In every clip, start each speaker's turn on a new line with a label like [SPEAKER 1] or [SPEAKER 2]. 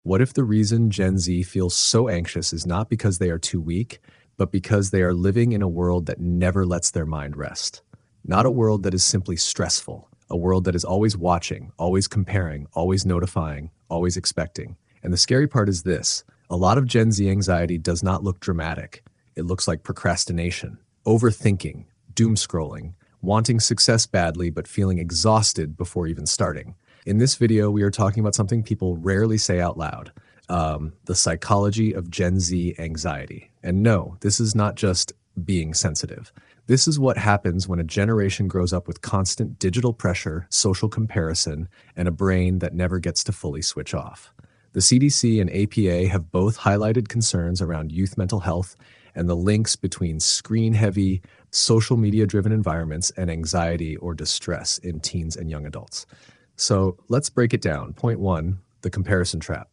[SPEAKER 1] What if the reason Gen Z feels so anxious is not because they are too weak, but because they are living in a world that never lets their mind rest? Not a world that is simply stressful, a world that is always watching, always comparing, always notifying, always expecting. And the scary part is this: a lot of Gen Z anxiety does not look dramatic. It looks like procrastination, overthinking, doom scrolling, wanting success badly but feeling exhausted before even starting. In this video, we are talking about something people rarely say out loud, the psychology of Gen Z anxiety. And no, this is not just being sensitive. This is what happens when a generation grows up with constant digital pressure, social comparison, and a brain that never gets to fully switch off. The CDC and APA have both highlighted concerns around youth mental health and the links between screen-heavy, social media-driven environments and anxiety or distress in teens and young adults. So let's break it down. Point one, the comparison trap.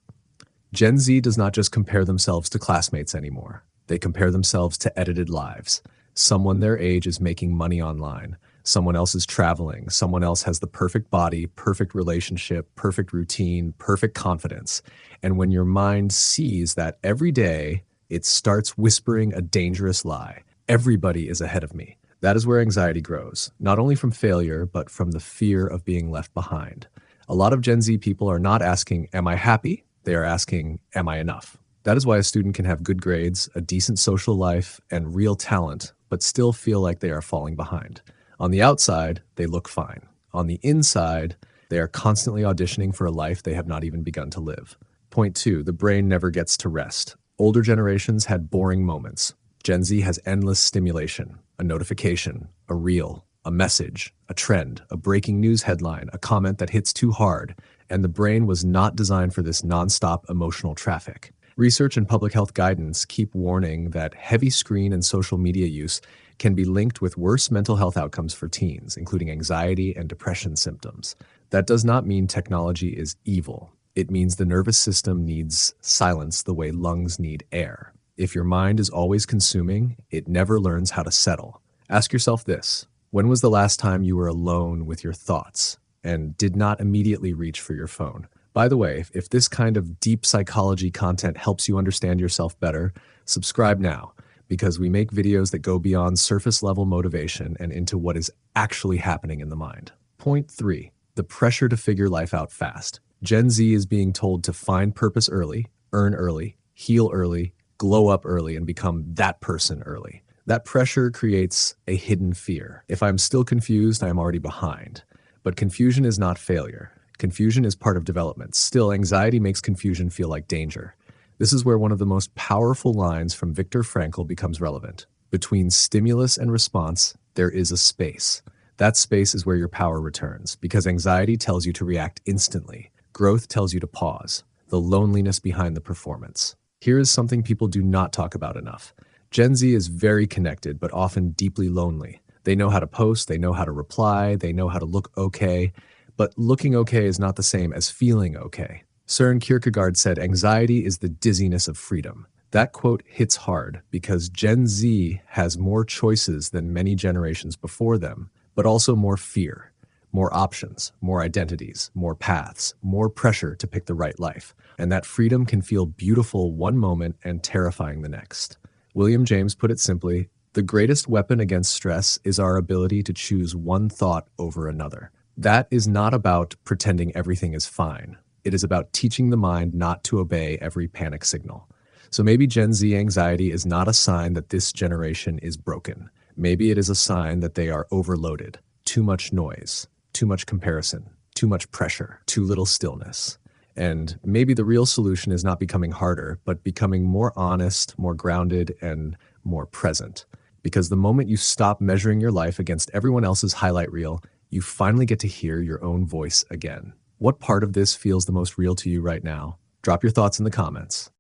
[SPEAKER 1] Gen Z does not just compare themselves to classmates anymore. They compare themselves to edited lives. Someone their age is making money online. Someone else is traveling. Someone else has the perfect body, perfect relationship, perfect routine, perfect confidence. And when your mind sees that every day, it starts whispering a dangerous lie. Everybody is ahead of me. That is where anxiety grows, not only from failure, but from the fear of being left behind. A lot of Gen Z people are not asking, am I happy? They are asking, am I enough? That is why a student can have good grades, a decent social life, and real talent, but still feel like they are falling behind. On the outside, they look fine. On the inside, they are constantly auditioning for a life they have not even begun to live. Point two, the brain never gets to rest. Older generations had boring moments. Gen Z has endless stimulation, a notification, a reel, a message, a trend, a breaking news headline, a comment that hits too hard, and the brain was not designed for this nonstop emotional traffic. Research and public health guidance keep warning that heavy screen and social media use can be linked with worse mental health outcomes for teens, including anxiety and depression symptoms. That does not mean technology is evil. It means the nervous system needs silence the way lungs need air. If your mind is always consuming, it never learns how to settle. Ask yourself this: when was the last time you were alone with your thoughts and did not immediately reach for your phone? By the way, if this kind of deep psychology content helps you understand yourself better, subscribe now, because we make videos that go beyond surface level motivation and into what is actually happening in the mind. Point three, the pressure to figure life out fast. Gen Z is being told to find purpose early, earn early, heal early, glow up early, and become that person early. That pressure creates a hidden fear. If I'm still confused, I am already behind. But confusion is not failure. Confusion is part of development. Still, anxiety makes confusion feel like danger. This is where one of the most powerful lines from Viktor Frankl becomes relevant. Between stimulus and response, there is a space. That space is where your power returns, because anxiety tells you to react instantly. Growth tells you to pause. The loneliness behind the performance. Here is something people do not talk about enough. Gen Z is very connected, but often deeply lonely. They know how to post, they know how to reply, they know how to look okay, but looking okay is not the same as feeling okay. Søren Kierkegaard said, "Anxiety is the dizziness of freedom." That quote hits hard because Gen Z has more choices than many generations before them, but also more fear, more options, more identities, more paths, more pressure to pick the right life. And that freedom can feel beautiful one moment and terrifying the next. William James put it simply, the greatest weapon against stress is our ability to choose one thought over another. That is not about pretending everything is fine. It is about teaching the mind not to obey every panic signal. So maybe Gen Z anxiety is not a sign that this generation is broken. Maybe it is a sign that they are overloaded. Too much noise, too much comparison, too much pressure, too little stillness. And maybe the real solution is not becoming harder, but becoming more honest, more grounded, and more present. Because the moment you stop measuring your life against everyone else's highlight reel, you finally get to hear your own voice again. What part of this feels the most real to you right now? Drop your thoughts in the comments.